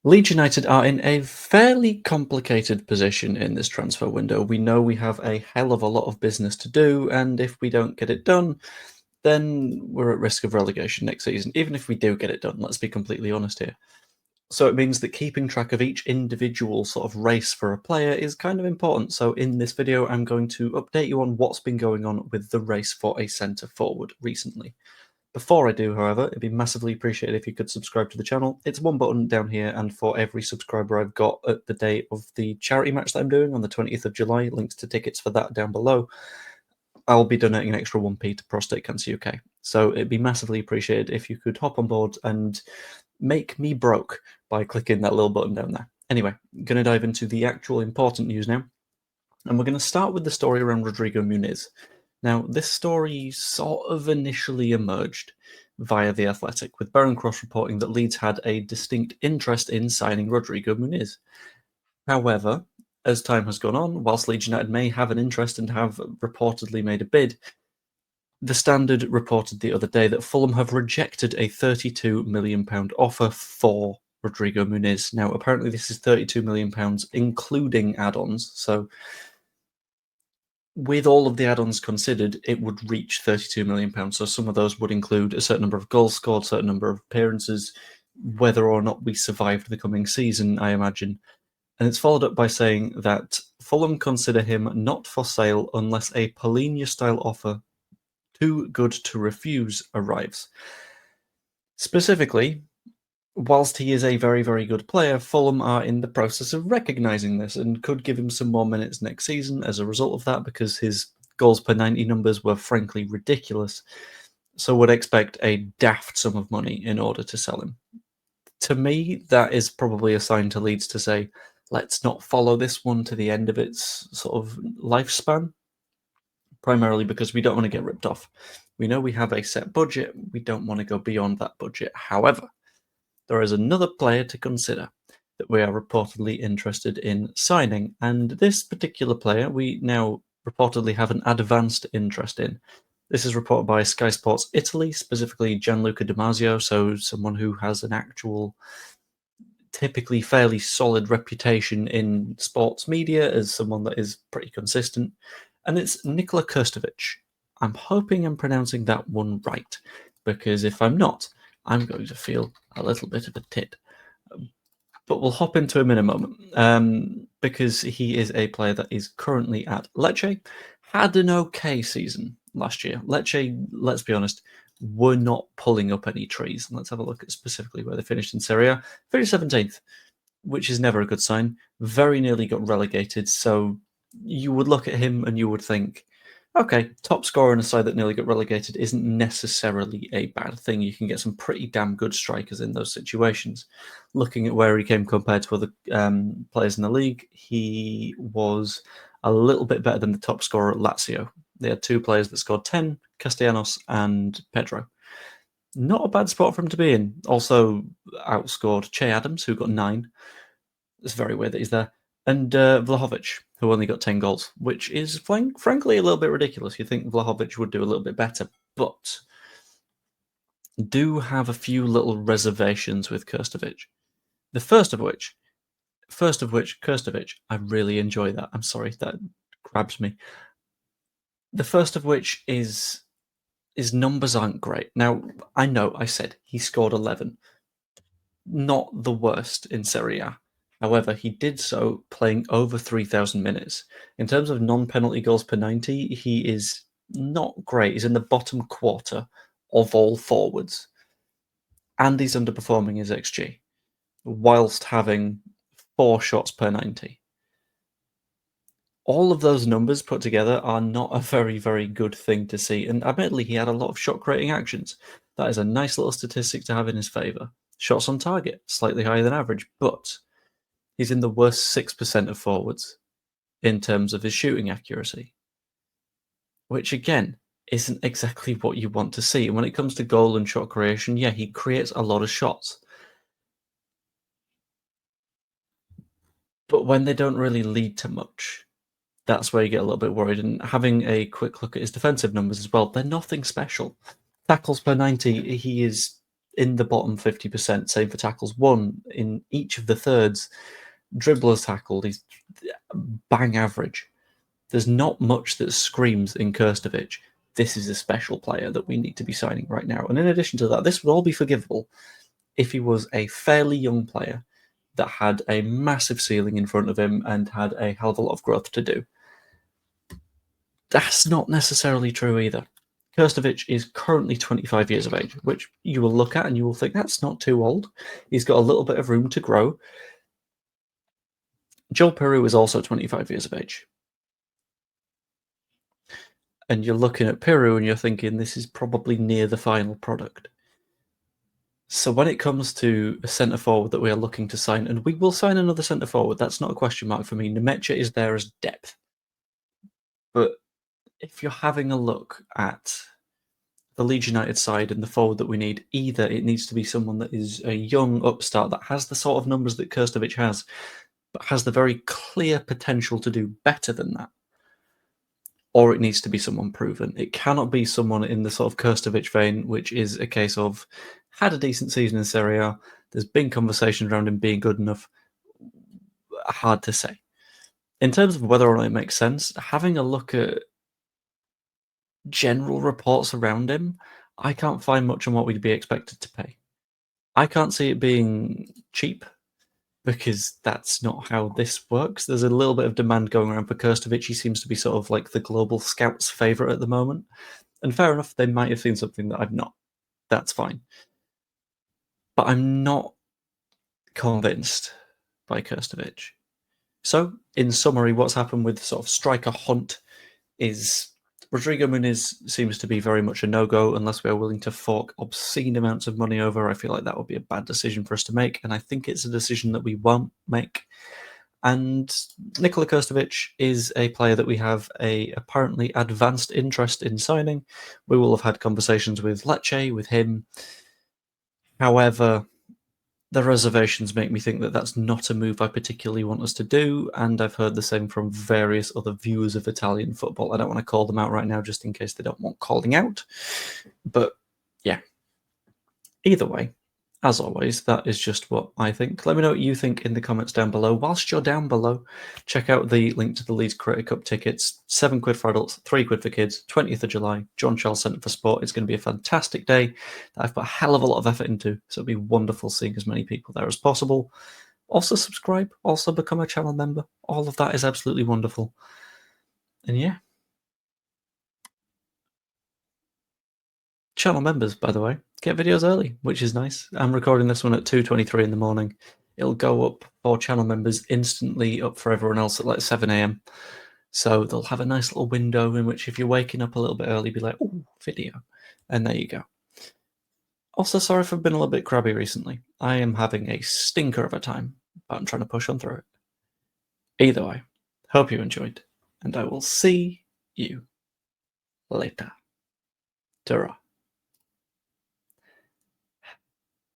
Leeds United are in a fairly complicated position in this transfer window. We know we have a hell of a lot of business to do, and if we don't get it done, then we're at risk of relegation next season. Even if we do get it done, let's be completely honest here. So it means that keeping track of each individual sort of race for a player is kind of important. So in this video, I'm going to update you on what's been going on with the race for a centre forward recently. Before I do, however, it'd be massively appreciated if you could subscribe to the channel. It's one button down here, and for every subscriber I've got at the day of the charity match that I'm doing on the 20th of July, links to tickets for that down below, I'll be donating an extra 1p to Prostate Cancer UK. So it'd be massively appreciated if you could hop on board and make me broke by clicking that little button down there. Anyway, I'm going to dive into the actual important news now. And we're going to start with the story around Rodrigo Muniz. Now, this story sort of initially emerged via The Athletic, with Baron Cross reporting that Leeds had a distinct interest in signing Rodrigo Muniz. However, as time has gone on, whilst Leeds United may have an interest and have reportedly made a bid, The Standard reported the other day that Fulham have rejected a £32 million offer for Rodrigo Muniz. Now, apparently this is £32 million including add-ons, so with all of the add-ons considered, it would reach £32 million. So some of those would include a certain number of goals scored, a certain number of appearances, whether or not we survived the coming season, I imagine. And it's followed up by saying that Fulham consider him not for sale unless a Polinia-style offer too good to refuse arrives. Specifically, whilst he is a very, very good player, Fulham are in the process of recognising this and could give him some more minutes next season as a result of that, because his goals per 90 numbers were frankly ridiculous. So would expect a daft sum of money in order to sell him. To me, that is probably a sign to Leeds to say, let's not follow this one to the end of its sort of lifespan, primarily because we don't want to get ripped off. We know we have a set budget. We don't want to go beyond that budget. However, there is another player to consider that we are reportedly interested in signing, and this particular player we now reportedly have an advanced interest in. This is reported by Sky Sports Italy, specifically Gianluca Di Marzio, so someone who has an actual, typically fairly solid reputation in sports media as someone that is pretty consistent, and it's Nikola Krstovic. I'm hoping I'm pronouncing that one right, because if I'm not, I'm going to feel a little bit of a tit. But we'll hop into him in a moment, because he is a player that is currently at Lecce, had an okay season last year. Lecce, let's be honest, were not pulling up any trees. Let's have a look at specifically where they finished in Serie A. Finished 17th, which is never a good sign. Very nearly got relegated, so you would look at him and you would think, okay, top scorer in a side that nearly got relegated isn't necessarily a bad thing. You can get some pretty damn good strikers in those situations. Looking at where he came compared to other players in the league, he was a little bit better than the top scorer at Lazio. They had two players that scored 10, Castellanos and Pedro. Not a bad spot for him to be in. Also outscored Che Adams, who got 9. It's very weird that he's there. And Vlahovic, who only got 10 goals, which is, frankly, a little bit ridiculous. You'd think Vlahovic would do a little bit better, but do have a few little reservations with Krstovic. The first of which, Krstovic, I really enjoy that. I'm sorry, that grabs me. The first of which is his numbers aren't great. Now, I know I said he scored 11. Not the worst in Serie A. However, he did so playing over 3,000 minutes. In terms of non-penalty goals per 90, he is not great. He's in the bottom quarter of all forwards. And he's underperforming his XG, whilst having 4 shots per 90. All of those numbers put together are not a very, very good thing to see. And admittedly, he had a lot of shot-creating actions. That is a nice little statistic to have in his favour. Shots on target, slightly higher than average, but he's in the worst 6% of forwards in terms of his shooting accuracy, which again isn't exactly what you want to see. And when it comes to goal and shot creation, yeah, he creates a lot of shots, but when they don't really lead to much, that's where you get a little bit worried. And having a quick look at his defensive numbers as well, they're nothing special. Tackles per 90, he is in the bottom 50%, same for tackles won in each of the thirds. Dribblers tackled, he's bang average. There's not much that screams in Krstovic, this is a special player that we need to be signing right now. And in addition to that, this would all be forgivable if he was a fairly young player that had a massive ceiling in front of him and had a hell of a lot of growth to do. That's not necessarily true either. Krstovic is currently 25 years of age, which you will look at and you will think that's not too old. He's got a little bit of room to grow. Joel Peru is also 25 years of age. And you're looking at Peru and you're thinking this is probably near the final product. So when it comes to a centre forward that we are looking to sign, and we will sign another centre forward, that's not a question mark for me. Nemecha is there as depth. But if you're having a look at the Leeds United side and the forward that we need, either it needs to be someone that is a young upstart that has the sort of numbers that Krstovic has, but has the very clear potential to do better than that, or it needs to be someone proven. It cannot be someone in the sort of Krstovic vein, which is a case of had a decent season in Serie A, there's been conversations around him being good enough. Hard to say. In terms of whether or not it makes sense, having a look at general reports around him, I can't find much on what we'd be expected to pay. I can't see it being cheap, because that's not how this works. There's a little bit of demand going around for Krstovic. He seems to be sort of like the global scouts' favourite at the moment. And fair enough, they might have seen something that I've not. That's fine. But I'm not convinced by Krstovic. So, in summary, what's happened with sort of striker hunt is Rodrigo Muniz seems to be very much a no-go unless we are willing to fork obscene amounts of money over. I feel like that would be a bad decision for us to make, and I think it's a decision that we won't make. And Nikola Krstovic is a player that we have a apparently advanced interest in signing. We will have had conversations with Lecce, with him. However, the reservations make me think that that's not a move I particularly want us to do, and I've heard the same from various other viewers of Italian football. I don't want to call them out right now just in case they don't want calling out. But yeah, either way, as always, that is just what I think. Let me know what you think in the comments down below. Whilst you're down below, check out the link to the Leeds Creator Cup tickets. £7 for adults, £3 for kids, 20th of July, John Charles Centre for Sport. It's going to be a fantastic day that I've put a hell of a lot of effort into, so it'll be wonderful seeing as many people there as possible. Also subscribe, also become a channel member. All of that is absolutely wonderful. And yeah. Channel members, by the way, get videos early, which is nice. I'm recording this one at 2:23 in the morning. It'll go up for channel members instantly, up for everyone else at like 7 a.m. So they'll have a nice little window in which if you're waking up a little bit early, be like, oh, video. And there you go. Also, sorry if I've been a little bit crabby recently. I am having a stinker of a time, but I'm trying to push on through it. Either way, hope you enjoyed, and I will see you later. Ta-ra.